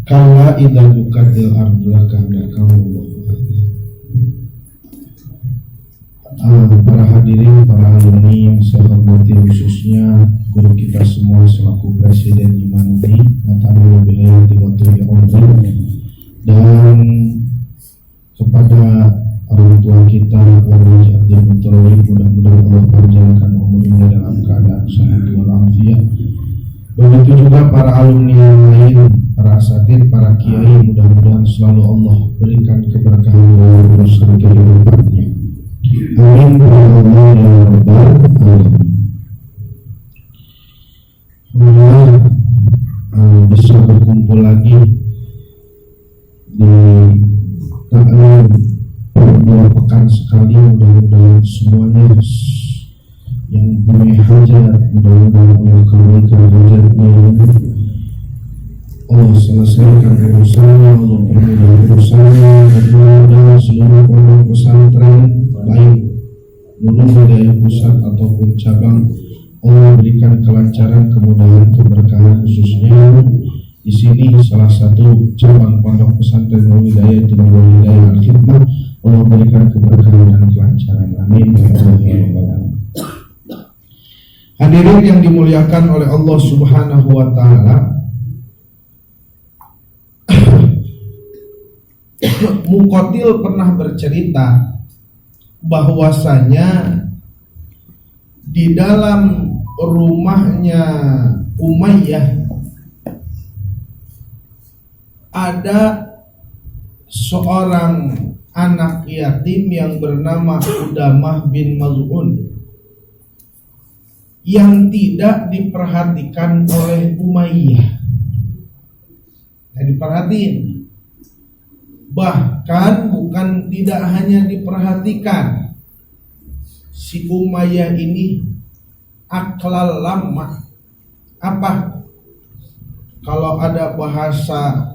Kala idza dukatil ardu kamu. Para hadirin, para alumni yang saya hormati, khususnya guru kita semua selaku Presiden Imanudi Matarul Bihayati Waturi Umri, dan kepada orang tua kita Wali Abdul Muttalib, mudah-mudahan Allah panjangkan umurnya dalam keadaan sehat walafiat. Begitu juga para alumni yang lain, para asatidz, para kiai, mudah-mudahan selalu Allah berikan keberkahan dalam urusan kehidupannya. Amin ya Allah ya Rabbal alamin. Alhamdulillah bisa berkumpul lagi di taklim per 2 pekan sekali. Mudah-mudahan semuanya yang punya hajat, mudah-mudahan Allah kabulkan hajatnya, Allah selesaikan urusannya, Allah permudah urusannya, dan mudah-mudahan seluruh pondok pesantren baik Nurul Hidayah pusat ataupun cabang, Allah berikan kelancaran, kemudahan, keberkahan, khususnya di sini salah satu cabang pondok pesantren Nurul Hidayah itu Nurul Hidayah Al-Khidmah, Allah berikan keberkahan dan kelancaran. Amin ya Allah ya Rabbal alamin. Hadirin yang dimuliakan oleh Allah Subhanahu wa taala, Muqatil pernah bercerita bahwasanya di dalam rumahnya Umayyah ada seorang anak yatim yang bernama Udamah bin Maz'un yang tidak diperhatikan oleh Umayyah. Tidak diperhatiin. Bahkan bukan tidak hanya diperhatikan, si Umayyah ini aklal lama. Apa? Kalau ada bahasa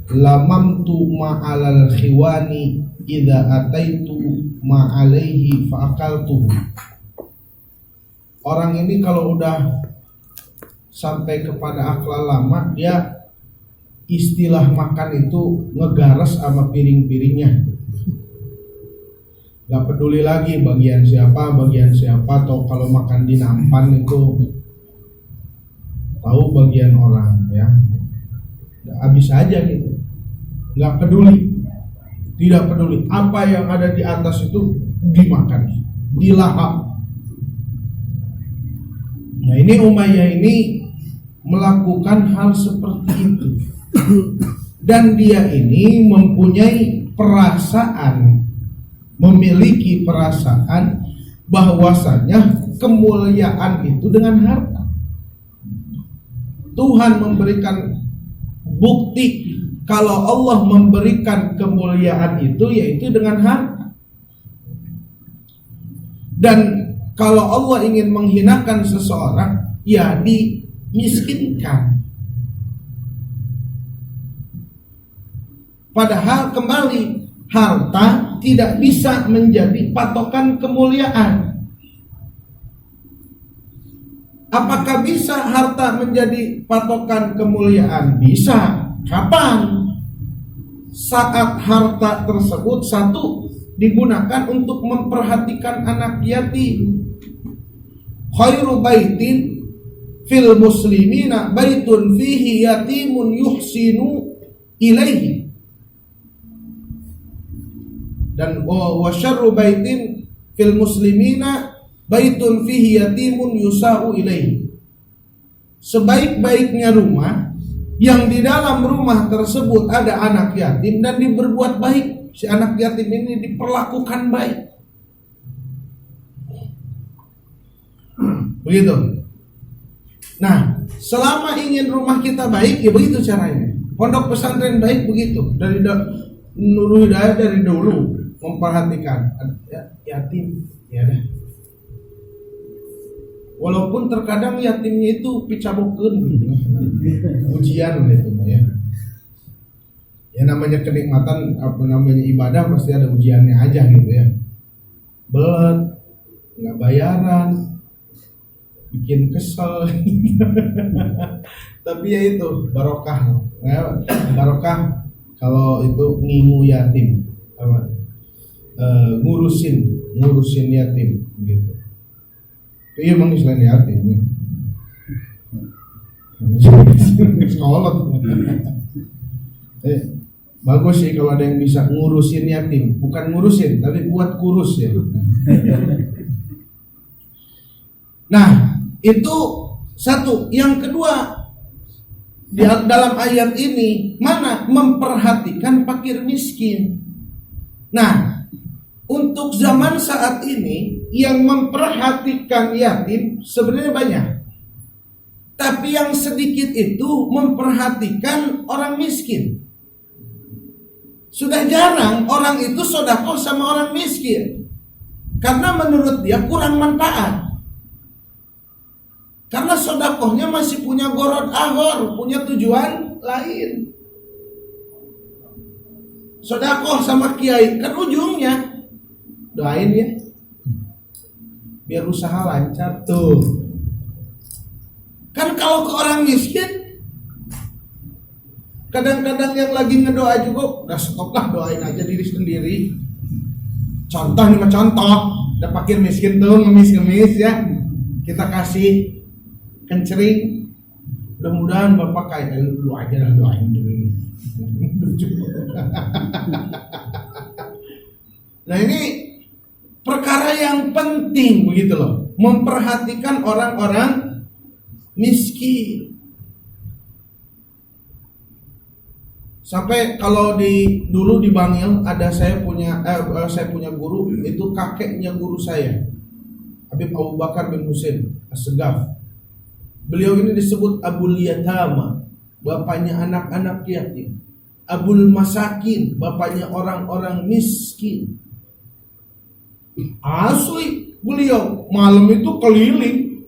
lamamtu ma'alal khiwani idza ataitu ma'alaihi fa'akaltu. Orang ini kalau udah sampai kepada aklal lama, dia istilah makan itu ngegares sama piring-piringnya. Gak peduli lagi bagian siapa, atau kalau makan di nampan itu tahu bagian orang ya. Habis aja gitu. Gak peduli. Tidak peduli apa yang ada di atas itu dimakan, dilahap. Nah, ini Umayyah ini melakukan hal seperti itu. Dan dia ini mempunyai perasaan, memiliki perasaan bahwasanya kemuliaan itu dengan harta. Tuhan memberikan bukti kalau Allah memberikan kemuliaan itu yaitu dengan harta. Dan kalau Allah ingin menghinakan seseorang, ya dimiskinkan. Padahal kembali, harta tidak bisa menjadi patokan kemuliaan. Apakah bisa harta menjadi patokan kemuliaan? Bisa. Kapan? Saat harta tersebut satu digunakan untuk memperhatikan anak yatim. Khairu baitin fil muslimina baitun fihi yatimun yuhsinu ilaihi. Dan wa syarru baitin fil muslimina baitun fihi yatimun yusa'u ilaihi. Sebaik-baiknya rumah yang di dalam rumah tersebut ada anak yatim dan diberbuat baik. Si anak yatim ini diperlakukan baik. Begitu. Nah, selama ingin rumah kita baik, ya begitu caranya. Pondok pesantren baik begitu. Dari Nurul Hidayah dari dulu memperhatikan yatim, ya dah. Walaupun terkadang yatimnya itu picabukeun gitu. Ujian itu ya. Ya namanya kenikmatan, apa namanya ibadah pasti ada ujiannya aja gitu ya. Belet, nggak bayaran, bikin kesel. Tapi ya itu barokah, barokah kalau itu ngingu yatim, apa? Ngurusin yatim gitu. Iya emang selain yatim nih. Sekolah. Bagus sih kalau ada yang bisa ngurusin yatim, bukan ngurusin tapi buat kurus ya. Nah, itu satu. Yang kedua, di dalam ayat ini mana memperhatikan fakir miskin. Nah, untuk zaman saat ini yang memperhatikan yatim sebenarnya banyak. Tapi yang sedikit itu memperhatikan orang miskin. Sudah jarang orang itu sedekah sama orang miskin. Karena menurut dia kurang manfaat. Karena sedekahnya masih punya gorod ahor, punya tujuan lain. Sedekah sama kiai kan ujungnya doain ya, biar usaha lancar tuh. Kan kalau ke orang miskin, kadang-kadang yang lagi ngedoa juga, udah stop lah, doain aja diri sendiri. Contoh nih, contoh, udah fakir miskin tuh ngemis-ngemis ya, kita kasih kencering, mudah-mudahan bapak kayak lu aja lah, doain dulu. Nah ini perkara yang penting begitu loh, memperhatikan orang-orang miskin. Sampai kalau dulu di Bangil ada saya punya guru, itu kakeknya guru saya, Habib Abu Bakar bin Husain As-Segaf. Beliau ini disebut Abul Yatama, bapaknya anak-anak yatim. Abul Masakin, bapaknya orang-orang miskin. Asli beliau malam itu keliling,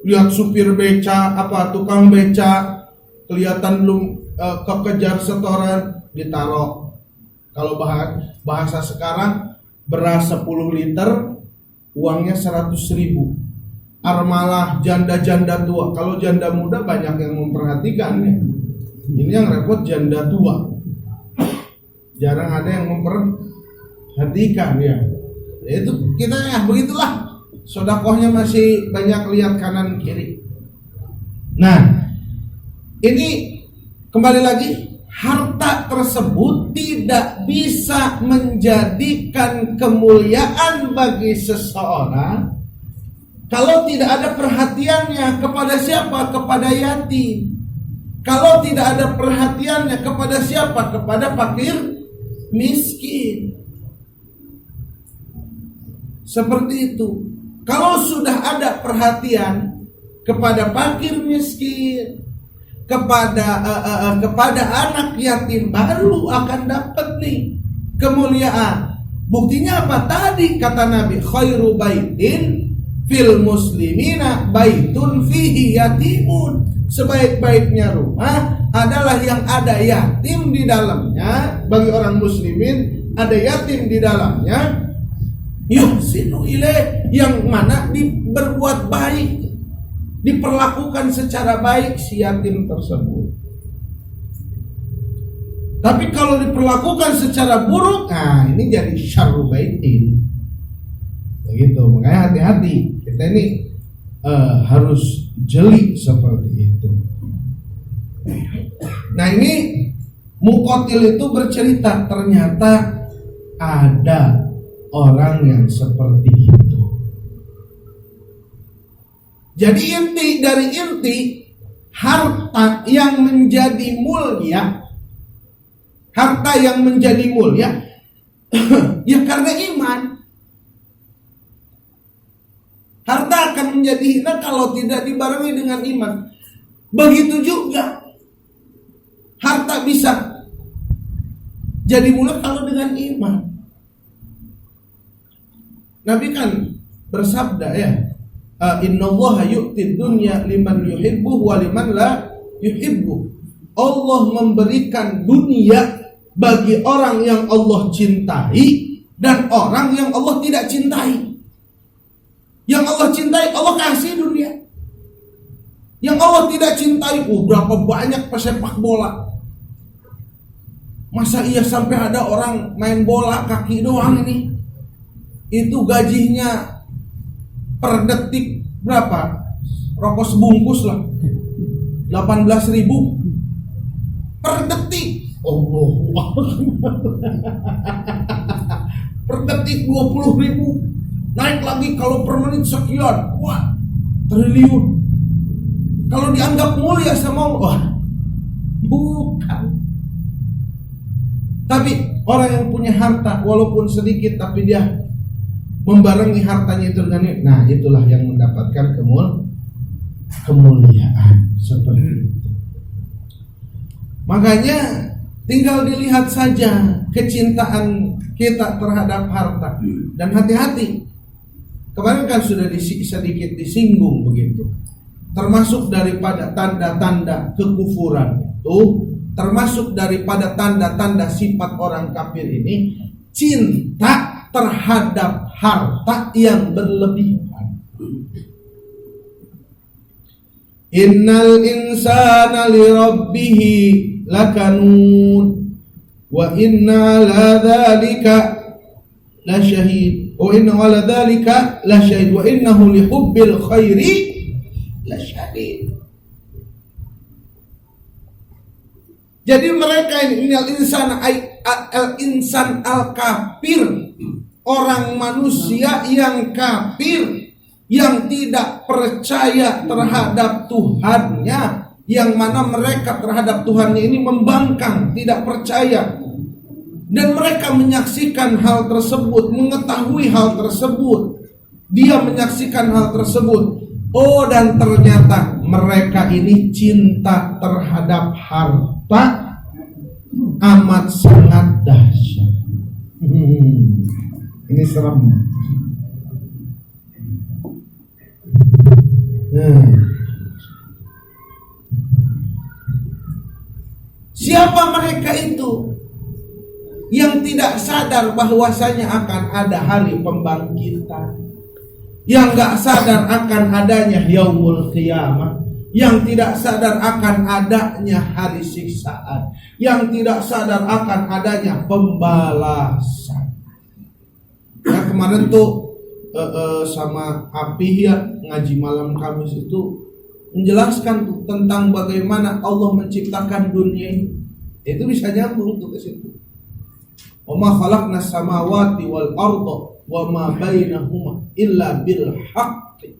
lihat supir beca, tukang beca, kelihatan belum kekejar setoran, ditaruh. Kalau bahasa sekarang, beras 10 liter, uangnya 100.000. Armalah janda-janda tua. Kalau janda muda banyak yang memperhatikan ya. Ini yang repot janda tua. Jarang ada yang memperhatikan ya. Itu kita ya begitulah. Sedekahnya masih banyak lihat kanan kiri. Nah, ini kembali lagi, harta tersebut tidak bisa menjadikan kemuliaan bagi seseorang kalau tidak ada perhatiannya kepada siapa? Kepada yatim. Kalau tidak ada perhatiannya kepada siapa? Kepada fakir miskin. Seperti itu. Kalau sudah ada perhatian kepada fakir miskin, kepada anak yatim, baru akan dapat nih kemuliaan. Buktinya apa? Tadi kata Nabi, khairu baitin fil muslimina baitun fihi yatimun. Sebaik-baiknya rumah adalah yang ada yatim di dalamnya. Bagi orang muslimin ada yatim di dalamnya, yuhsinu ilaih, yang mana berbuat baik, diperlakukan secara baik si yatim tersebut. Tapi kalau diperlakukan secara buruk, nah ini jadi syarru baitin. Begitu, makanya hati-hati. Kita ini harus jeli seperti itu. Nah ini Muqatil itu bercerita, ternyata ada orang yang seperti itu. Jadi inti harta yang menjadi mulia, ya karena iman. Harta akan menjadi hina kalau tidak dibarengi dengan iman. Begitu juga harta bisa jadi mulia kalau dengan iman. Nabi kan bersabda ya, innallaha yu'tid dunya liman yuhibbu wa liman la yuhibbu. Allah memberikan dunia bagi orang yang Allah cintai dan orang yang Allah tidak cintai. Yang Allah cintai, Allah kasih dunia. Yang Allah tidak cintai, berapa banyak pesepak bola. Masa iya sampai ada orang main bola kaki doang ini? Itu gajinya per detik berapa? Rokok sebungkus lah, 18.000 per detik. Allah, per detik 20.000. Naik lagi kalau per menit sekian. Wah, triliun. Kalau dianggap mulia sama Allah, bukan. Tapi orang yang punya harta walaupun sedikit, tapi dia membarengi hartanya itu dengan, nah itulah yang mendapatkan kemuliaan seperti itu. Makanya tinggal dilihat saja kecintaan kita terhadap harta. Dan hati-hati, kemarin kan sudah sedikit disinggung begitu. Termasuk daripada tanda-tanda kekufuran itu, termasuk daripada tanda-tanda sifat orang kafir ini, cinta terhadap harta yang berlebihan. Innal insana li rabbihi lakanud wa inna ala dzalika lasyahid wa inna ala dzalika lasyahid wa innahu li hubbil khairi lasyadid. Jadi mereka ini al-insan al-kafir, orang manusia yang kafir, yang tidak percaya terhadap Tuhannya, yang mana mereka terhadap Tuhannya ini membangkang, tidak percaya. Dan mereka menyaksikan hal tersebut, mengetahui hal tersebut. Dia menyaksikan hal tersebut. Oh, dan ternyata mereka ini cinta terhadap harta amat sangat dahsyat. Ini serem. Siapa mereka itu yang tidak sadar bahwasanya akan ada hari pembangkitan, yang gak sadar akan adanya yaumul qiyamah, yang tidak sadar akan adanya hari siksaan, yang tidak sadar akan adanya pembalasan. Ya, kemarin tuh sama Api ya, ngaji malam Kamis itu menjelaskan tuh tentang bagaimana Allah menciptakan dunia ini. Itu bisa nyambung tuh ke situ. Wa ma khalaqnas samawati wal arda wa ma bainahuma illa bil haqqi.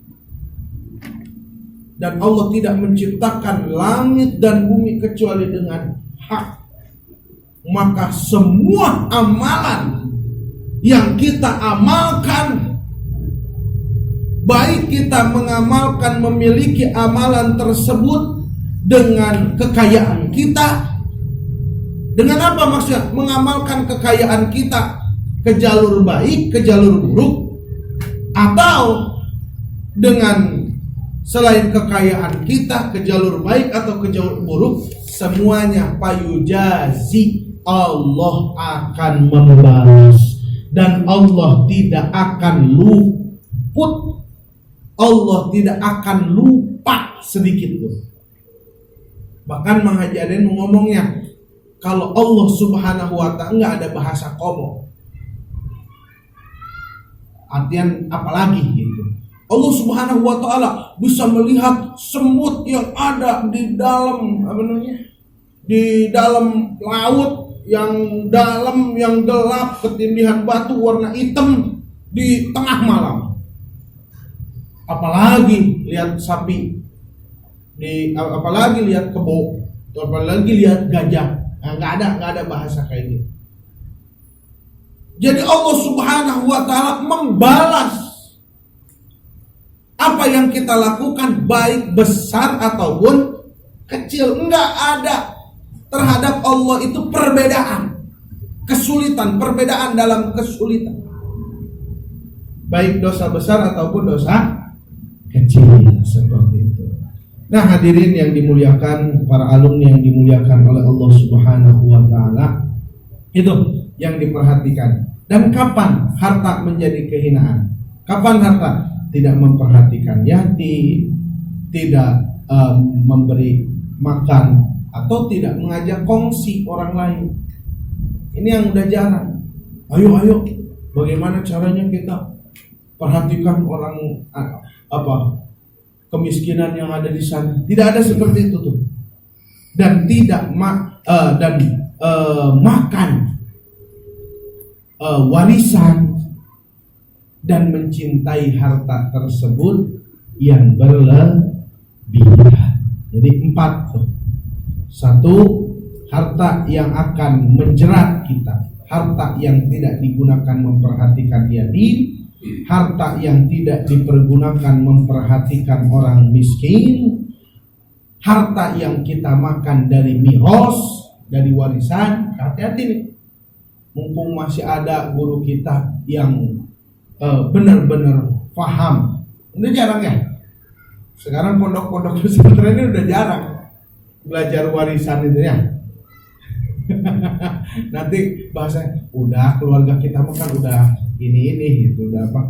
Dan Allah tidak menciptakan langit dan bumi kecuali dengan hak. Maka semua amalan yang kita amalkan, baik kita mengamalkan, memiliki amalan tersebut dengan kekayaan kita. Dengan apa maksudnya? Mengamalkan kekayaan kita ke jalur baik, ke jalur buruk, atau dengan selain kekayaan kita ke jalur baik atau ke jalur buruk, semuanya payujazi, Allah akan membalas. Dan Allah tidak akan luput, Allah tidak akan lupa sedikit pun. Bahkan Menghajarin ngomongnya, kalau Allah subhanahu wa ta'ala nggak ada bahasa komo, artian apalagi gitu. Allah subhanahu wa ta'ala bisa melihat semut yang ada di dalam di dalam laut yang dalam, yang gelap, ketindihan batu warna hitam di tengah malam. Apalagi lihat sapi, apalagi lihat kebo, apalagi lihat gajah. Nah, nggak ada bahasa kayak gitu. Jadi Allah subhanahu wa ta'ala membalas apa yang kita lakukan, baik besar ataupun kecil. Enggak ada terhadap Allah itu perbedaan, kesulitan, perbedaan dalam kesulitan, baik dosa besar ataupun dosa kecil, seperti itu. Nah, hadirin yang dimuliakan, para alumni yang dimuliakan oleh Allah subhanahu wa ta'ala, itu yang diperhatikan. Dan kapan harta menjadi kehinaan? Kapan harta tidak memperhatikan yatim, tidak memberi makan atau tidak mengajak kongsi orang lain. Ini yang udah jarang. Ayo, bagaimana caranya kita perhatikan orang kemiskinan yang ada di sana. Tidak ada seperti itu tuh. Dan tidak makan warisan dan mencintai harta tersebut yang berlebihan. Jadi 4 tuh. 1, harta yang akan menjerat kita, harta yang tidak digunakan memperhatikan yatim, harta yang tidak dipergunakan memperhatikan orang miskin, harta yang kita makan dari miros, dari warisan. Hati-hati nih, mumpung masih ada guru kita yang benar-benar paham. Ini jarang ya. Sekarang pondok-pondok pesantren ini udah jarang belajar warisan itu ya. Nanti bahasa udah keluarga kita makan udah ini gitu, udah apa?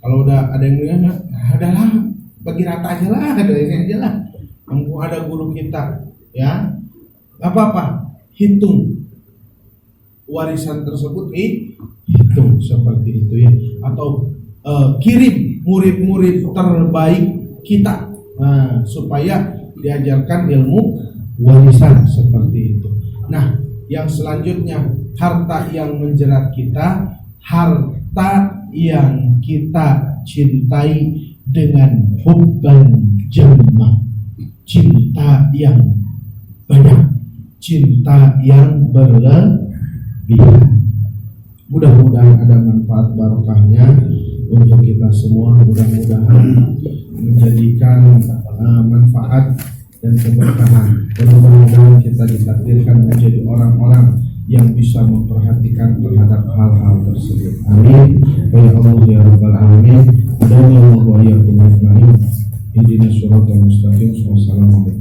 Kalau udah ada yang bilang, adalah bagi rata aja lah, ada ini aja lah. Mumpung ada guru kita, ya, apa hitung warisan tersebut, hitung seperti itu ya. Atau kirim murid-murid terbaik kita, supaya diajarkan ilmu warisan seperti itu. Nah, yang selanjutnya, harta yang menjerat kita, harta yang kita cintai dengan hubban jamma, cinta yang banyak, cinta yang berlebihan. Mudah-mudahan ada manfaat barokahnya untuk kita semua. Mudah-mudahan menjadikan manfaat dan keberkahan. Mudah-mudahan kita ditakdirkan menjadi orang-orang yang bisa memperhatikan terhadap hal-hal tersebut. Amin. Ya Allah ya Rabbal Alamin. Adanya wa iyyakum ajma'in. Ihdinas siratal mustaqim. Wassalamualaikum.